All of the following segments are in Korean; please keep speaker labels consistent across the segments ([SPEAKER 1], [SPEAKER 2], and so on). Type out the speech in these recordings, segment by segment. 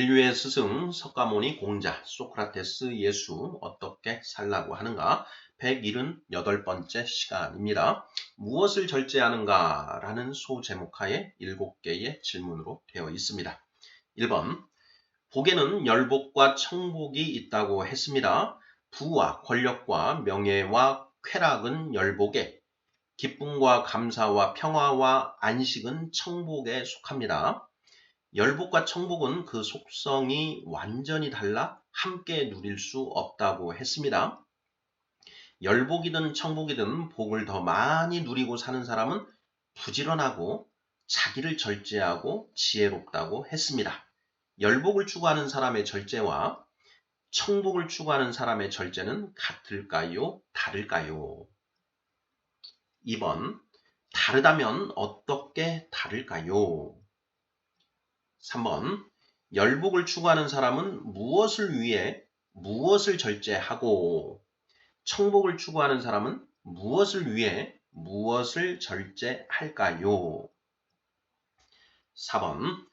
[SPEAKER 1] 인류의 스승 석가모니 공자 소크라테스 예수 어떻게 살라고 하는가 178번째 시간입니다. 무엇을 절제하는가 라는 소제목하에 7개의 질문으로 되어 있습니다. 1번 복에는 열복과 청복이 있다고 했습니다. 부와 권력과 명예와 쾌락은 열복에, 기쁨과 감사와 평화와 안식은 청복에 속합니다. 열복과 청복은 그 속성이 완전히 달라 함께 누릴 수 없다고 했습니다. 열복이든 청복이든 복을 더 많이 누리고 사는 사람은 부지런하고 자기를 절제하고 지혜롭다고 했습니다. 열복을 추구하는 사람의 절제와 청복을 추구하는 사람의 절제는 같을까요? 다를까요? 2번 다르다면 어떻게 다를까요? 3번 열복을 추구하는 사람은 무엇을 위해 무엇을 절제하고 청복을 추구하는 사람은 무엇을 위해 무엇을 절제할까요? 4번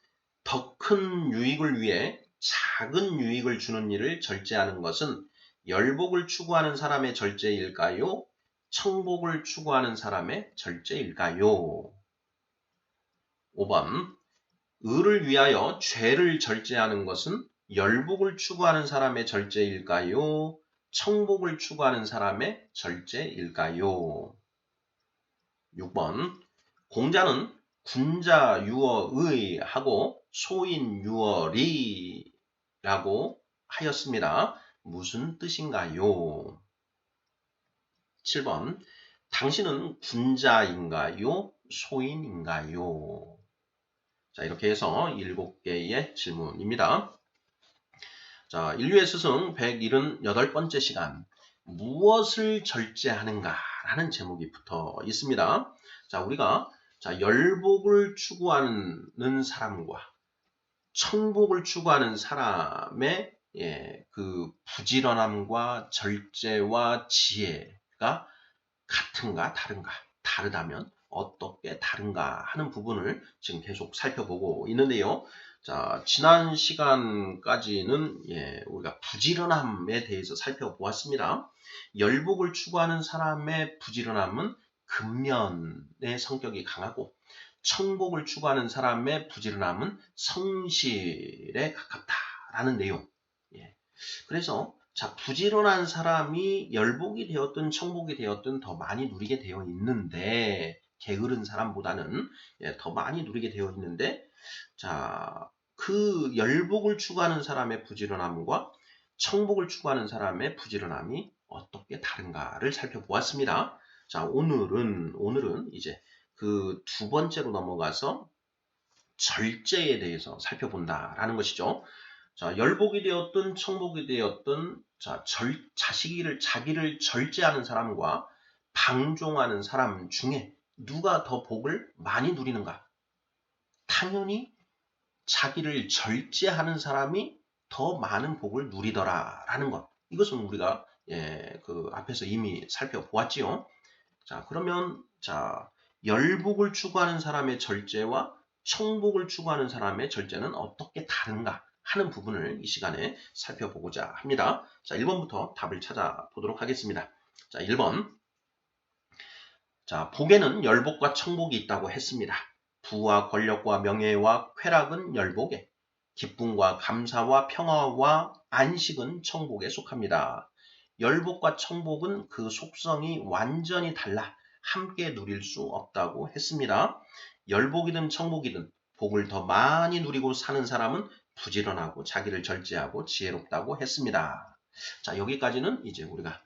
[SPEAKER 1] 더 큰 유익을 위해 작은 유익을 주는 일을 절제하는 것은 열복을 추구하는 사람의 절제일까요? 청복을 추구하는 사람의 절제일까요? 5번 의를 위하여 죄를 절제하는 것은 열복을 추구하는 사람의 절제일까요? 청복을 추구하는 사람의 절제일까요? 6번 공자는 군자 유어의 하고 소인 유어리 라고 하였습니다. 무슨 뜻인가요? 7번 당신은 군자인가요? 소인인가요? 자, 이렇게 해서 7개의 질문입니다. 자, 인류의 스승 178번째 시간 무엇을 절제하는가 라는 제목이 붙어 있습니다. 자, 우리가 열복을 추구하는 사람과 청복을 추구하는 사람의 그 부지런함과 절제와 지혜가 같은가 다른가, 다르다면 어떻게 다른가 하는 부분을 지금 계속 살펴보고 있는데요. 자, 지난 시간까지는 우리가 부지런함에 대해서 살펴보았습니다. 열복을 추구하는 사람의 부지런함은 근면의 성격이 강하고 청복을 추구하는 사람의 부지런함은 성실에 가깝다라는 내용. 그래서 자, 부지런한 사람이 열복이 되었든 청복이 되었든 더 많이 누리게 되어 있는데 게으른 사람보다는 더 많이 누리게 되어 있는데 자, 그 열복을 추구하는 사람의 부지런함과 청복을 추구하는 사람의 부지런함이 어떻게 다른가를 살펴보았습니다. 자, 오늘은 이제 그 두 번째로 넘어가서 절제에 대해서 살펴본다라는 것이죠. 자, 열복이 되었든 청복이 되었든 자기를 절제하는 사람과 방종하는 사람 중에 누가 더 복을 많이 누리는가? 당연히 자기를 절제하는 사람이 더 많은 복을 누리더라라는 것. 이것은 우리가 그 앞에서 이미 살펴보았지요. 자, 그러면 열복을 추구하는 사람의 절제와 청복을 추구하는 사람의 절제는 어떻게 다른가 하는 부분을 이 시간에 살펴보고자 합니다. 자, 1번부터 답을 찾아보도록 하겠습니다. 자, 1번. 자, 복에는 열복과 청복이 있다고 했습니다. 부와 권력과 명예와 쾌락은 열복에, 기쁨과 감사와 평화와 안식은 청복에 속합니다. 열복과 청복은 그 속성이 완전히 달라 함께 누릴 수 없다고 했습니다. 열복이든 청복이든 복을 더 많이 누리고 사는 사람은 부지런하고 자기를 절제하고 지혜롭다고 했습니다. 자, 여기까지는 이제 우리가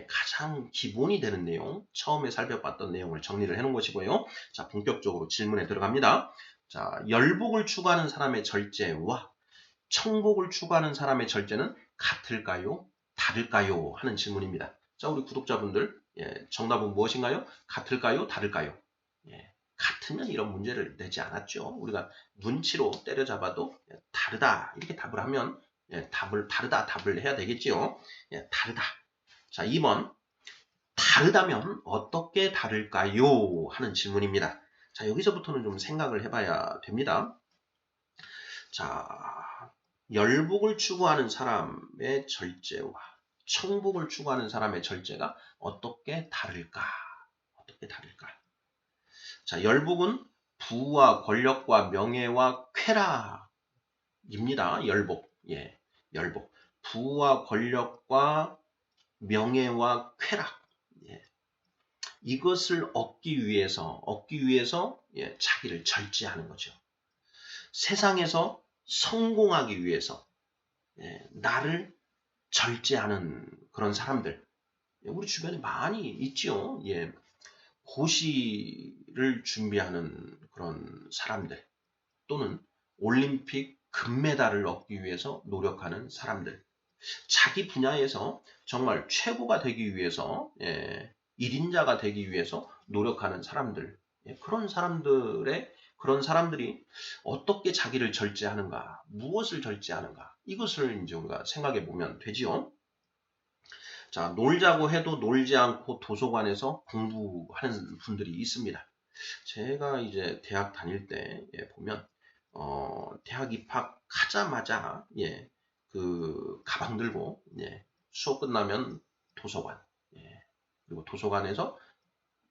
[SPEAKER 1] 가장 기본이 되는 내용, 처음에 살펴봤던 내용을 정리를 해놓은 것이고요. 자, 본격적으로 질문에 들어갑니다. 자, 열복을 추구하는 사람의 절제와 청복을 추구하는 사람의 절제는 같을까요? 다를까요? 하는 질문입니다. 자, 우리 구독자분들, 정답은 무엇인가요? 같을까요? 다를까요? 같으면 이런 문제를 내지 않았죠. 우리가 눈치로 때려잡아도 다르다 이렇게 답을 하면 다르다 답을 해야 되겠지요. 다르다. 자, 2번 다르다면 어떻게 다를까요? 하는 질문입니다. 자, 여기서부터는 좀 생각을 해봐야 됩니다. 자, 열복을 추구하는 사람의 절제와 청복을 추구하는 사람의 절제가 어떻게 다를까? 어떻게 다를까? 자, 열복은 부와 권력과 명예와 쾌락입니다. 열복. 예. 열복. 부와 권력과 명예와 쾌락. 예. 이것을 얻기 위해서 예, 자기를 절제하는 거죠. 세상에서 성공하기 위해서 예, 나를 절제하는 그런 사람들 우리 주변에 많이 있죠. 예, 고시를 준비하는 그런 사람들 또는 올림픽 금메달을 얻기 위해서 노력하는 사람들 자기 분야에서 정말 최고가 되기 위해서 예, 1인자가 되기 위해서 노력하는 사람들 예, 그런 사람들이 어떻게 자기를 절제하는가 무엇을 절제하는가 이것을 이제 우리가 생각해 보면 되지요. 자, 놀자고 해도 놀지 않고 도서관에서 공부하는 분들이 있습니다. 제가 이제 대학 다닐 때 예, 보면 대학 입학하자마자 예, 그 가방 들고 예, 수업 끝나면 도서관 예, 그리고 도서관에서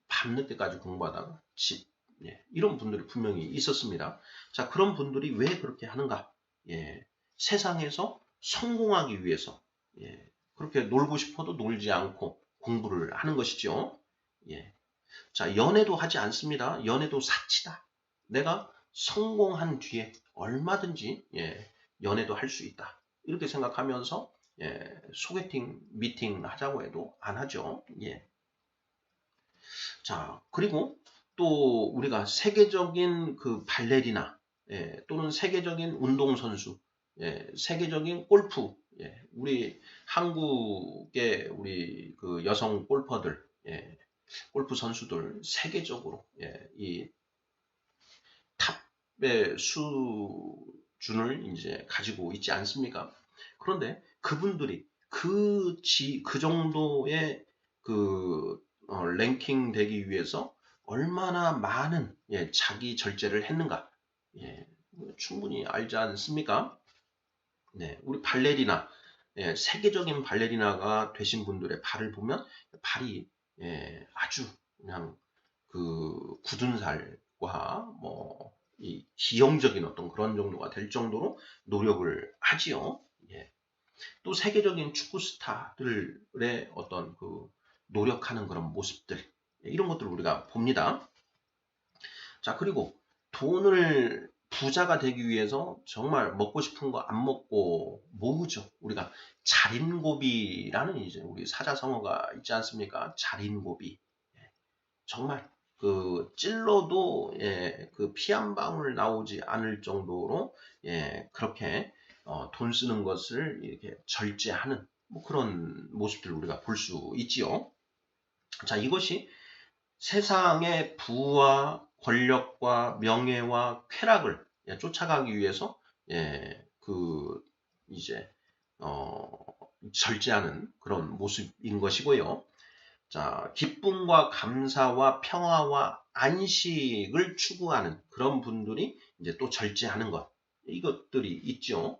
[SPEAKER 1] 밤늦게까지 공부하다가 집 예, 이런 분들이 분명히 있었습니다. 자, 그런 분들이 왜 그렇게 하는가? 예, 세상에서 성공하기 위해서 예, 그렇게 놀고 싶어도 놀지 않고 공부를 하는 것이죠. 예. 자, 연애도 하지 않습니다. 연애도 사치다. 내가 성공한 뒤에 얼마든지 예, 연애도 할 수 있다. 이렇게 생각하면서 예, 소개팅, 미팅 하자고 해도 안 하죠. 예. 자, 그리고 또 우리가 세계적인 그 발레리나 예, 또는 세계적인 운동선수, 예, 세계적인 골프, 예, 우리 한국의 우리 그 여성 골퍼들, 예, 골프 선수들 세계적으로 예, 이 탑의 수준을 이제 가지고 있지 않습니까? 그런데 그분들이 그 정도의 그 랭킹 되기 위해서 얼마나 많은 예, 자기 절제를 했는가? 예, 충분히 알지 않습니까? 네, 우리 발레리나 예, 세계적인 발레리나가 되신 분들의 발을 보면 발이 예, 아주 그냥 그 굳은 살과 뭐 이 기형적인 어떤 그런 정도가 될 정도로 노력을 하지요. 예. 또 세계적인 축구 스타들의 어떤 그 노력하는 그런 모습들 예, 이런 것들을 우리가 봅니다. 자, 그리고 돈을 부자가 되기 위해서 정말 먹고 싶은 거 안 먹고 모으죠. 우리가 자린고비라는 이제 우리 사자성어가 있지 않습니까? 자린고비. 정말 그 찔러도 예, 그 피 한 방울 나오지 않을 정도로 예, 그렇게 돈 쓰는 것을 이렇게 절제하는 뭐 그런 모습들을 우리가 볼 수 있지요. 자, 이것이 세상의 부와 권력과 명예와 쾌락을 예, 쫓아가기 위해서 예, 그 이제 어, 절제하는 그런 모습인 것이고요. 자, 기쁨과 감사와 평화와 안식을 추구하는 그런 분들이 이제 또 절제하는 것. 이것들이 있죠.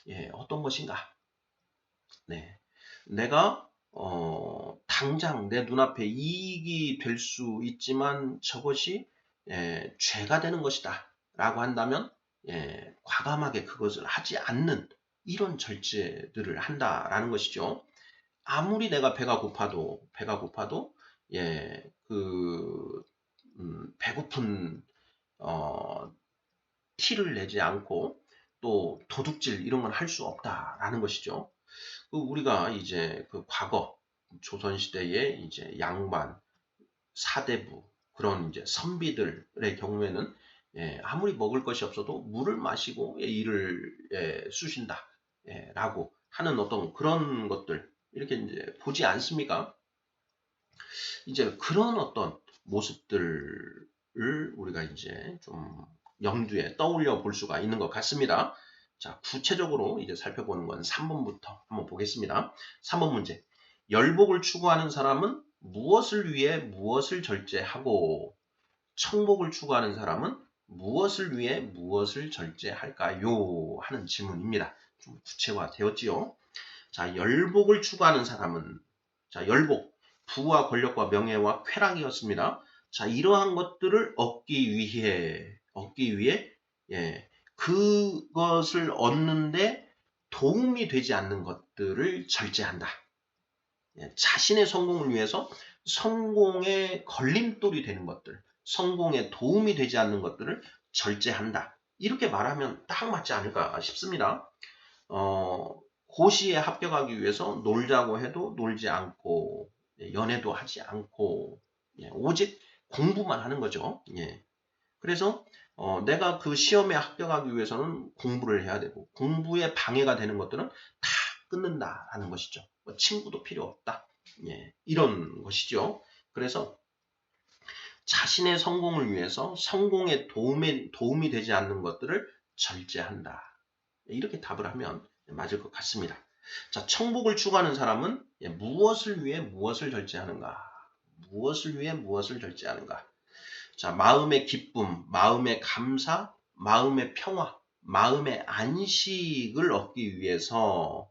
[SPEAKER 1] 예, 어떤 것인가? 네. 내가 당장 내 눈앞에 이익이 될 수 있지만 저것이 예, 죄가 되는 것이다. 라고 한다면 예, 과감하게 그것을 하지 않는 이런 절제들을 한다라는 것이죠. 아무리 내가 배가 고파도 예, 배고픈 어, 티를 내지 않고 또 도둑질 이런 건 할 수 없다라는 것이죠. 그 우리가 이제 그 과거 조선 시대에 이제 양반, 사대부 그런 이제 선비들의 경우에는 예, 아무리 먹을 것이 없어도 물을 마시고 예, 일을 예, 쑤신다. 예, 라고 하는 어떤 그런 것들 이렇게 이제 보지 않습니까? 이제 그런 어떤 모습들을 우리가 이제 좀 염두에 떠올려 볼 수가 있는 것 같습니다. 자, 구체적으로 이제 살펴보는 건 3번부터 한번 보겠습니다. 3번 문제. 열복을 추구하는 사람은 무엇을 위해 무엇을 절제하고 청복을 추구하는 사람은 무엇을 위해 무엇을 절제할까요? 하는 질문입니다. 좀 구체화되었지요. 자, 열복을 추구하는 사람은 자, 열복, 부와 권력과 명예와 쾌락이었습니다. 자, 이러한 것들을 얻기 위해 예, 그것을 얻는데 도움이 되지 않는 것들을 절제한다. 예, 자신의 성공을 위해서 성공의 걸림돌이 되는 것들, 성공에 도움이 되지 않는 것들을 절제한다. 이렇게 말하면 딱 맞지 않을까 싶습니다. 고시에 합격하기 위해서 놀자고 해도 놀지 않고, 연애도 하지 않고, 오직 공부만 하는 거죠. 그래서 내가 그 시험에 합격하기 위해서는 공부를 해야 되고, 공부에 방해가 되는 것들은 다 끊는다라는 것이죠. 뭐 친구도 필요 없다. 이런 것이죠. 그래서 자신의 성공을 위해서 성공에 도움이 되지 않는 것들을 절제한다. 이렇게 답을 하면 맞을 것 같습니다. 자, 청복을 추구하는 사람은 무엇을 위해 무엇을 절제하는가? 무엇을 위해 무엇을 절제하는가? 자, 마음의 기쁨, 마음의 감사, 마음의 평화, 마음의 안식을 얻기 위해서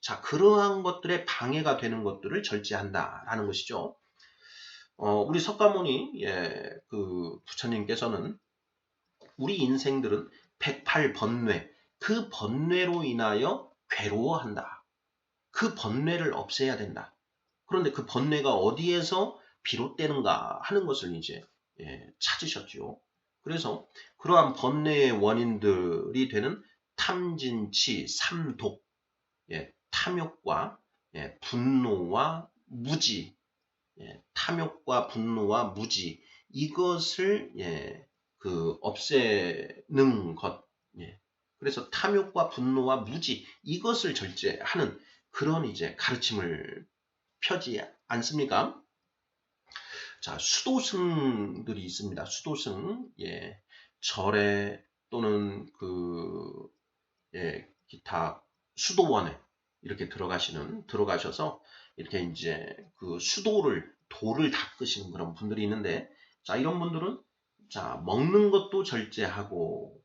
[SPEAKER 1] 자, 그러한 것들에 방해가 되는 것들을 절제한다라는 것이죠. 우리 석가모니 그 부처님께서는 우리 인생들은 108번뇌, 그 번뇌로 인하여 괴로워한다. 그 번뇌를 없애야 된다. 그런데 그 번뇌가 어디에서 비롯되는가 하는 것을 이제 찾으셨죠. 그래서 그러한 번뇌의 원인들이 되는 탐진치, 삼독, 탐욕과 분노와 무지, 탐욕과 분노와 무지 이것을 그 없애는 것. 그래서 탐욕과 분노와 무지 이것을 절제하는 그런 이제 가르침을 펴지 않습니까? 자, 수도승들이 있습니다. 수도승, 절에 또는 그 기타 수도원에 이렇게 들어가셔서 이렇게 이제 그 돌을 닦으시는 그런 분들이 있는데, 자, 이런 분들은 자, 먹는 것도 절제하고,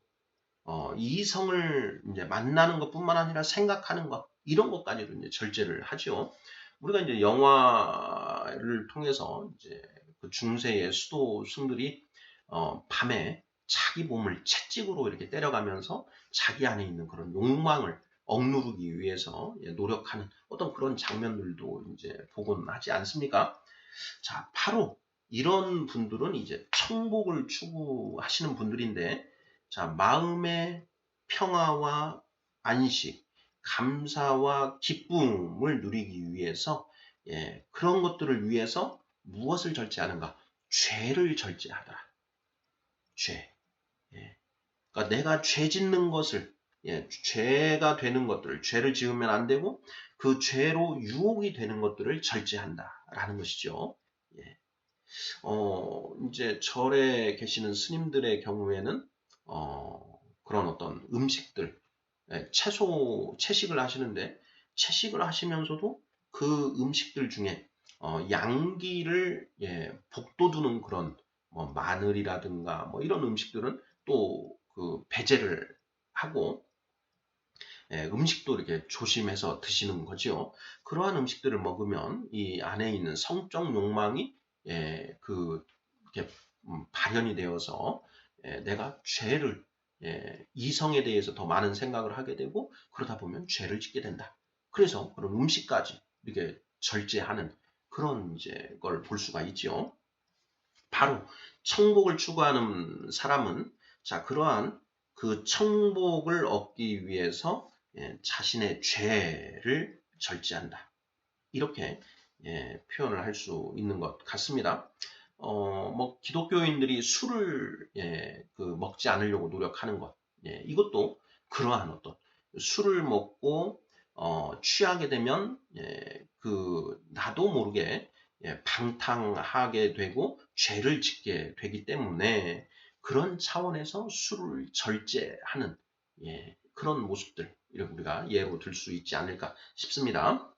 [SPEAKER 1] 이성을 이제 만나는 것뿐만 아니라 생각하는 것, 이런 것까지도 이제 절제를 하죠. 우리가 이제 영화를 통해서 이제 그 중세의 수도승들이 밤에 자기 몸을 채찍으로 이렇게 때려가면서 자기 안에 있는 그런 욕망을 억누르기 위해서 노력하는 어떤 그런 장면들도 이제 보곤 하지 않습니까? 자, 바로 이런 분들은 이제 청복을 추구하시는 분들인데, 자, 마음의 평화와 안식, 감사와 기쁨을 누리기 위해서, 그런 것들을 위해서 무엇을 절제하는가? 죄를 절제하더라. 죄. 그러니까 내가 죄 짓는 것을, 죄가 되는 것들을, 죄를 지으면 안 되고, 그 죄로 유혹이 되는 것들을 절제한다라는 것이죠. 이제 절에 계시는 스님들의 경우에는, 그런 어떤 음식들, 채식을 하시는데, 채식을 하시면서도 그 음식들 중에, 양기를, 북돋우는 그런, 뭐, 마늘이라든가, 뭐, 이런 음식들은 또 그 배제를 하고, 음식도 이렇게 조심해서 드시는 거죠. 그러한 음식들을 먹으면 이 안에 있는 성적 욕망이 이렇게 발현이 되어서 내가 죄를 이성에 대해서 더 많은 생각을 하게 되고 그러다 보면 죄를 짓게 된다. 그래서 그런 음식까지 이렇게 절제하는 그런 이제 걸 볼 수가 있죠. 바로 청복을 추구하는 사람은 자 그러한 그 청복을 얻기 위해서 자신의 죄를 절제한다. 이렇게 표현을 할 수 있는 것 같습니다. 뭐 기독교인들이 술을 그 먹지 않으려고 노력하는 것, 이것도 그러한 어떤 술을 먹고 취하게 되면 그 나도 모르게 방탕하게 되고 죄를 짓게 되기 때문에 그런 차원에서 술을 절제하는 그런 모습들 이렇게 우리가 예로 들 수 있지 않을까 싶습니다.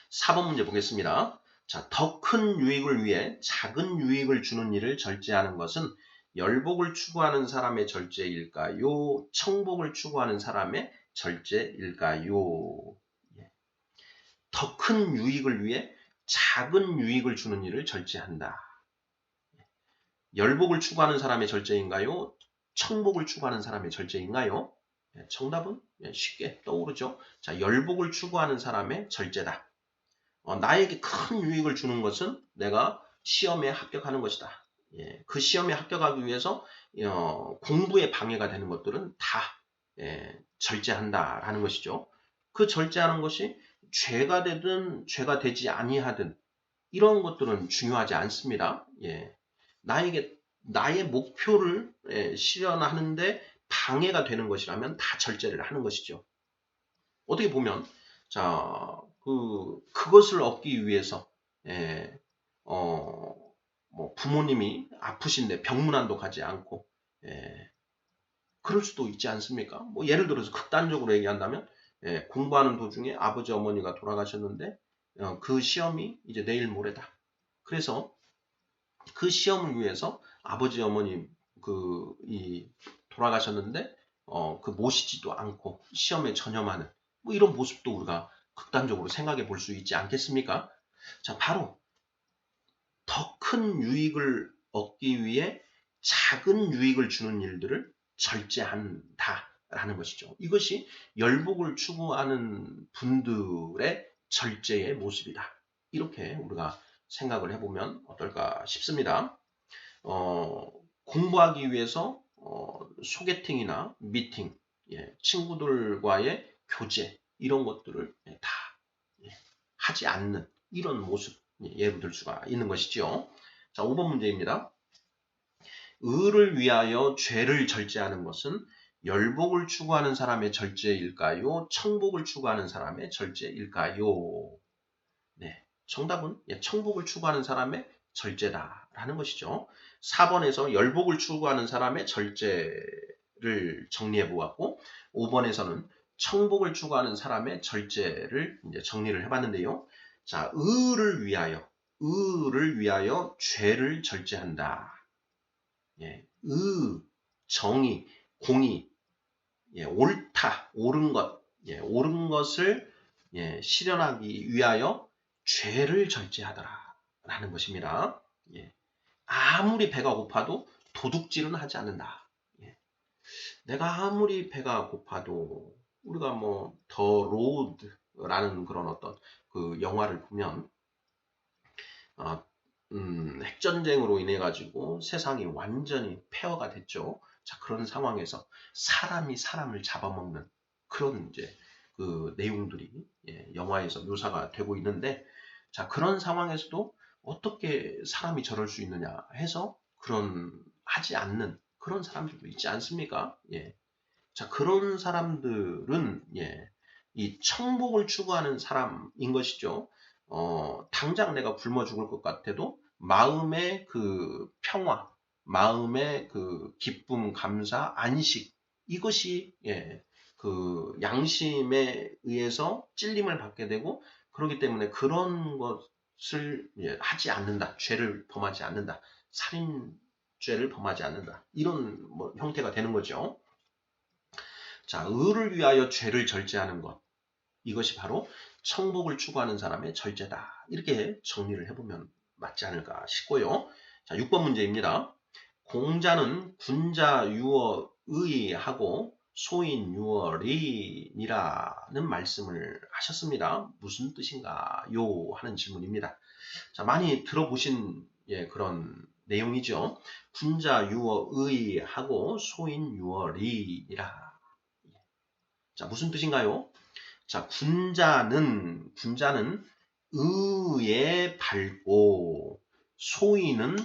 [SPEAKER 1] 4번 문제 보겠습니다. 자, 더 큰 유익을 위해 작은 유익을 주는 일을 절제하는 것은 열복을 추구하는 사람의 절제일까요? 청복을 추구하는 사람의 절제일까요? 예. 더 큰 유익을 위해 작은 유익을 주는 일을 절제한다. 열복을 추구하는 사람의 절제인가요? 청복을 추구하는 사람의 절제인가요? 정답은 쉽게 떠오르죠. 자, 열복을 추구하는 사람의 절제다. 나에게 큰 유익을 주는 것은 내가 시험에 합격하는 것이다. 그 시험에 합격하기 위해서 공부에 방해가 되는 것들은 다 절제한다라는 것이죠. 그 절제하는 것이 죄가 되든 죄가 되지 아니하든 이런 것들은 중요하지 않습니다. 나의 목표를 실현하는데 방해가 되는 것이라면 다 절제를 하는 것이죠. 어떻게 보면 그것을 얻기 위해서 뭐 부모님이 아프신데 병문안도 가지 않고 그럴 수도 있지 않습니까? 뭐 예를 들어서 극단적으로 얘기한다면 공부하는 도중에 아버지 어머니가 돌아가셨는데 그 시험이 이제 내일 모레다. 그래서 그 시험을 위해서 아버지 어머니 돌아가셨는데 모시지도 않고 시험에 전념하는 뭐 이런 모습도 우리가 극단적으로 생각해 볼 수 있지 않겠습니까? 자, 바로 더 큰 유익을 얻기 위해 작은 유익을 주는 일들을 절제한다라는 것이죠. 이것이 열복을 추구하는 분들의 절제의 모습이다. 이렇게 우리가 생각을 해보면 어떨까 싶습니다. 공부하기 위해서 소개팅이나 미팅, 친구들과의 교제 이런 것들을 다 하지 않는 이런 모습 예로 들 수가 있는 것이죠. 자, 5번 문제입니다. 의를 위하여 죄를 절제하는 것은 열복을 추구하는 사람의 절제일까요? 청복을 추구하는 사람의 절제일까요? 네, 정답은 청복을 추구하는 사람의 절제다라는 것이죠. 4번에서 열복을 추구하는 사람의 절제를 정리해 보았고 5번에서는 청복을 추구하는 사람의 절제를 이제 정리를 해봤는데요. 자, 의를 위하여 죄를 절제한다. 정의, 공의, 옳다, 옳은 것, 옳은 것을 실현하기 위하여 죄를 절제하더라라는 것입니다. 아무리 배가 고파도 도둑질은 하지 않는다. 내가 아무리 배가 고파도 우리가 뭐 더 로드라는 그런 어떤 그 영화를 보면 핵전쟁으로 인해 가지고 세상이 완전히 폐허가 됐죠. 자, 그런 상황에서 사람이 사람을 잡아먹는 그런 이제 그 내용들이 영화에서 묘사가 되고 있는데, 자, 그런 상황에서도 어떻게 사람이 저럴 수 있느냐 해서 하지 않는 그런 사람들도 있지 않습니까? 자, 그런 사람들은 이 청복을 추구하는 사람인 것이죠. 당장 내가 굶어 죽을 것 같아도 마음의 그 평화, 마음의 그 기쁨, 감사, 안식 이것이 그 양심에 의해서 찔림을 받게 되고 그렇기 때문에 그런 것을 하지 않는다, 죄를 범하지 않는다, 살인죄를 범하지 않는다 이런 뭐 형태가 되는 거죠. 자, 의를 위하여 죄를 절제하는 것 이것이 바로 청복을 추구하는 사람의 절제다. 이렇게 정리를 해보면 맞지 않을까 싶고요. 자, 6번 문제입니다. 공자는 군자 유어의하고 소인 유어리니라는 말씀을 하셨습니다. 무슨 뜻인가요? 하는 질문입니다. 자, 많이 들어보신 그런 내용이죠. 군자 유어의하고 소인 유어리니라. 자, 무슨 뜻인가요? 자, 군자는 의에 밝고 소인은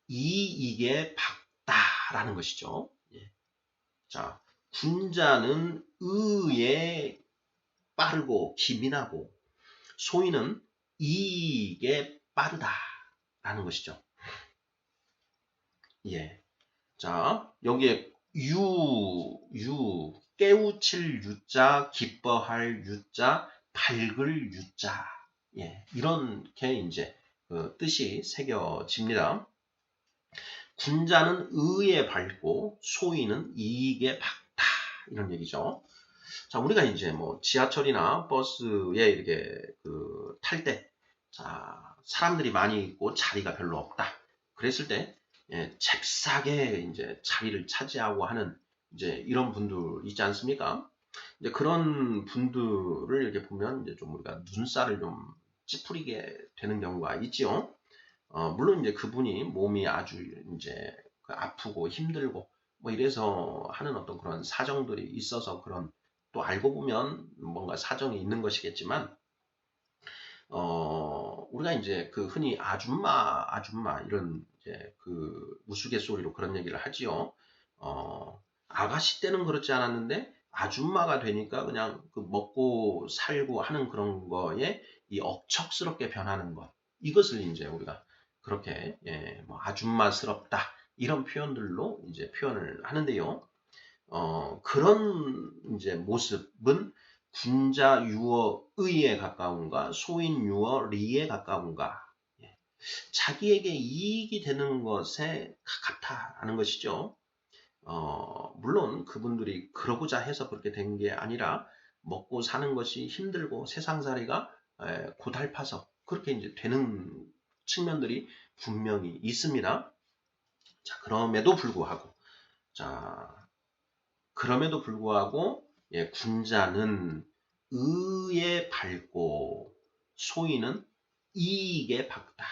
[SPEAKER 1] 이익에 밝다라는 것이죠. 자, 군자는 의에 빠르고 기민하고 소인은 이익에 빠르다라는 것이죠. 자, 여기에 깨우칠 유자, 기뻐할 유자, 밝을 유자. 이렇게 이제 그 뜻이 새겨집니다. 군자는 의에 밝고 소인은 이익에 밝다. 이런 얘기죠. 자, 우리가 이제 뭐 지하철이나 버스에 이렇게 탈 때, 자, 사람들이 많이 있고 자리가 별로 없다. 그랬을 때, 잽싸게 이제 자리를 차지하고 하는 이제 이런 분들 있지 않습니까? 이제 그런 분들을 이렇게 보면 이제 좀 우리가 눈살을 좀 찌푸리게 되는 경우가 있지요. 물론 이제 그분이 몸이 아주 이제 아프고 힘들고 뭐 이래서 하는 어떤 그런 사정들이 있어서 그런 또 알고 보면 뭔가 사정이 있는 것이겠지만 우리가 이제 흔히 아줌마 이런 이제 우스갯소리로 그런 얘기를 하지요. 아가씨 때는 그렇지 않았는데 아줌마가 되니까 그냥 먹고 살고 하는 그런 거에 이 억척스럽게 변하는 것. 이것을 이제 우리가 그렇게 뭐 아줌마스럽다 이런 표현들로 이제 표현을 하는데요. 그런 이제 모습은 군자 유어 의에 가까운가 소인 유어 리에 가까운가 자기에게 이익이 되는 것에 가깝다라는 것이죠. 물론 그분들이 그러고자 해서 그렇게 된 게 아니라 먹고 사는 것이 힘들고 세상살이가 고달파서 그렇게 이제 되는 측면들이 분명히 있습니다. 자, 그럼에도 불구하고 군자는 의에 밝고 소인은 이익에 밝다.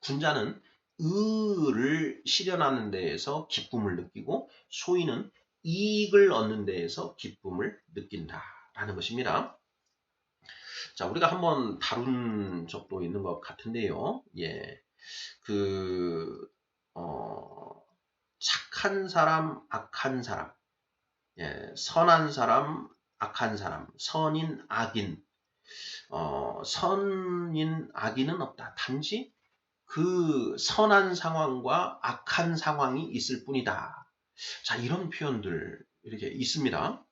[SPEAKER 1] 군자는 의를 실현하는 데에서 기쁨을 느끼고 소인은 이익을 얻는 데에서 기쁨을 느낀다라는 것입니다. 자, 우리가 한번 다룬 적도 있는 것 같은데요. 착한 사람, 악한 사람, 선한 사람, 악한 사람, 선인, 악인, 선인, 악인은 없다. 단지 선한 상황과 악한 상황이 있을 뿐이다. 자, 이런 표현들 이렇게 있습니다.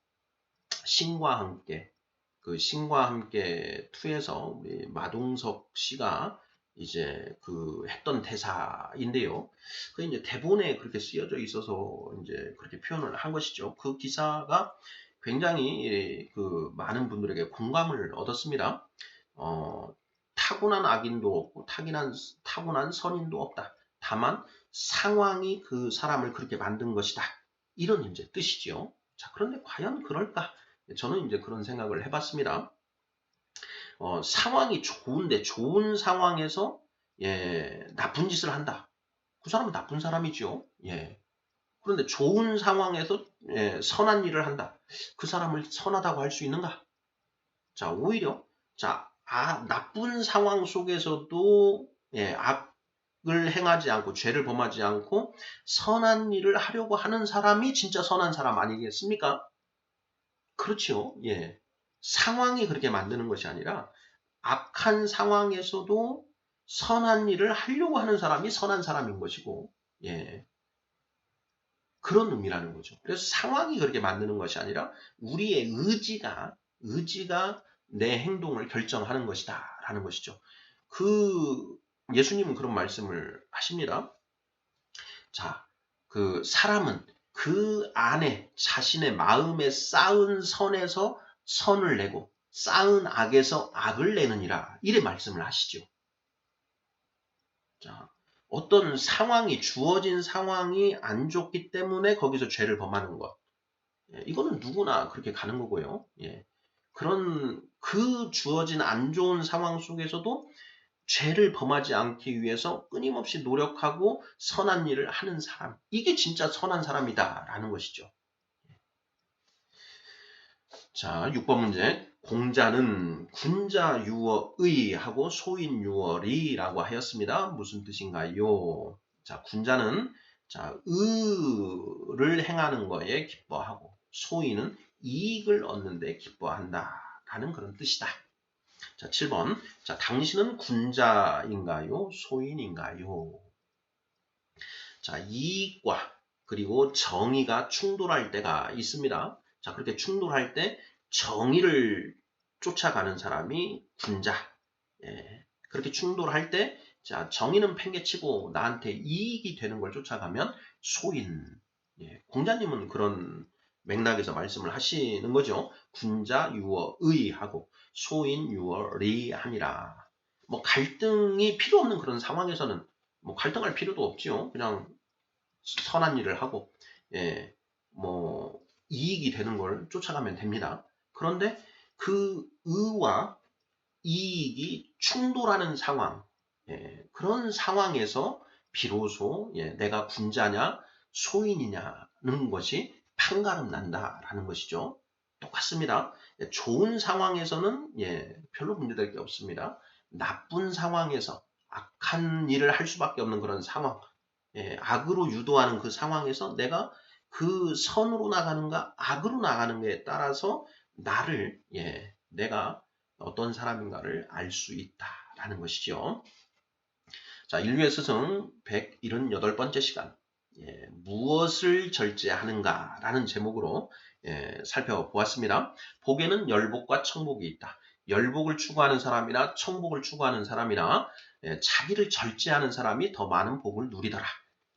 [SPEAKER 1] 신과 함께, 신과 함께 2에서 우리 마동석 씨가 이제 했던 대사인데요. 이제 대본에 그렇게 쓰여져 있어서 이제 그렇게 표현을 한 것이죠. 그 기사가 굉장히 많은 분들에게 공감을 얻었습니다. 타고난 악인도 없고 타고난 선인도 없다. 다만 상황이 그 사람을 그렇게 만든 것이다. 이런 이제 뜻이죠. 자, 그런데 과연 그럴까? 저는 이제 그런 생각을 해봤습니다. 상황이 좋은데 좋은 상황에서 나쁜 짓을 한다. 그 사람은 나쁜 사람이죠. 그런데 좋은 상황에서 선한 일을 한다. 그 사람을 선하다고 할 수 있는가? 자, 오히려 나쁜 상황 속에서도 악을 행하지 않고 죄를 범하지 않고 선한 일을 하려고 하는 사람이 진짜 선한 사람 아니겠습니까? 그렇죠. 상황이 그렇게 만드는 것이 아니라 악한 상황에서도 선한 일을 하려고 하는 사람이 선한 사람인 것이고, 그런 의미라는 거죠. 그래서 상황이 그렇게 만드는 것이 아니라 우리의 의지가 내 행동을 결정하는 것이다. 라는 것이죠. 예수님은 그런 말씀을 하십니다. 자, 사람은 그 안에 자신의 마음에 쌓은 선에서 선을 내고 쌓은 악에서 악을 내느니라. 이래 말씀을 하시죠. 자, 어떤 주어진 상황이 안 좋기 때문에 거기서 죄를 범하는 것. 이거는 누구나 그렇게 가는 거고요. 그런 주어진 안 좋은 상황 속에서도 죄를 범하지 않기 위해서 끊임없이 노력하고 선한 일을 하는 사람. 이게 진짜 선한 사람이다라는 것이죠. 자, 6번 문제. 공자는 군자 유어의 하고 소인 유어리라고 하였습니다. 무슨 뜻인가요? 자, 군자는 의를 행하는 거에 기뻐하고 소인은 이익을 얻는 데 기뻐한다. 라는 그런 뜻이다. 자, 7번. 자, 당신은 군자인가요? 소인인가요? 자, 이익과 그리고 정의가 충돌할 때가 있습니다. 자, 그렇게 충돌할 때 정의를 쫓아가는 사람이 군자. 그렇게 충돌할 때, 자, 정의는 팽개치고 나한테 이익이 되는 걸 쫓아가면 소인. 공자님은 그런 맥락에서 말씀을 하시는 거죠. 군자 유어의 하고 소인 유어리 하니라. 뭐 갈등이 필요 없는 그런 상황에서는 뭐 갈등할 필요도 없지요. 그냥 선한 일을 하고 예, 뭐 이익이 되는 걸 쫓아가면 됩니다. 그런데 그 의와 이익이 충돌하는 상황, 예, 그런 상황에서 비로소 예, 내가 군자냐 소인이냐는 것이 판가름 난다라는 것이죠. 똑같습니다. 예, 좋은 상황에서는 예, 별로 문제될 게 없습니다. 나쁜 상황에서 악한 일을 할 수밖에 없는 그런 상황, 예, 악으로 유도하는 그 상황에서 내가 그 선으로 나가는가 악으로 나가는가에 따라서 나를 예, 내가 어떤 사람인가를 알 수 있다라는 것이죠. 자, 인류의 스승 178번째 시간 예, 무엇을 절제하는가라는 제목으로 예, 살펴보았습니다. 복에는 열복과 청복이 있다. 열복을 추구하는 사람이나 청복을 추구하는 사람이나 예, 자기를 절제하는 사람이 더 많은 복을 누리더라.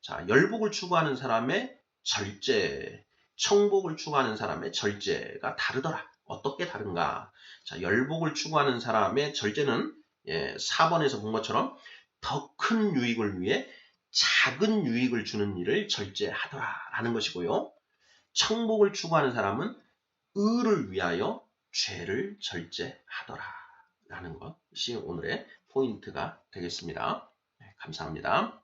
[SPEAKER 1] 자, 열복을 추구하는 사람의 절제, 청복을 추구하는 사람의 절제가 다르더라. 어떻게 다른가? 자, 열복을 추구하는 사람의 절제는 예, 4번에서 본 것처럼 더 큰 유익을 위해 작은 유익을 주는 일을 절제하더라라는 것이고요. 청복을 추구하는 사람은 의를 위하여 죄를 절제하더라라는 것이 오늘의 포인트가 되겠습니다. 네, 감사합니다.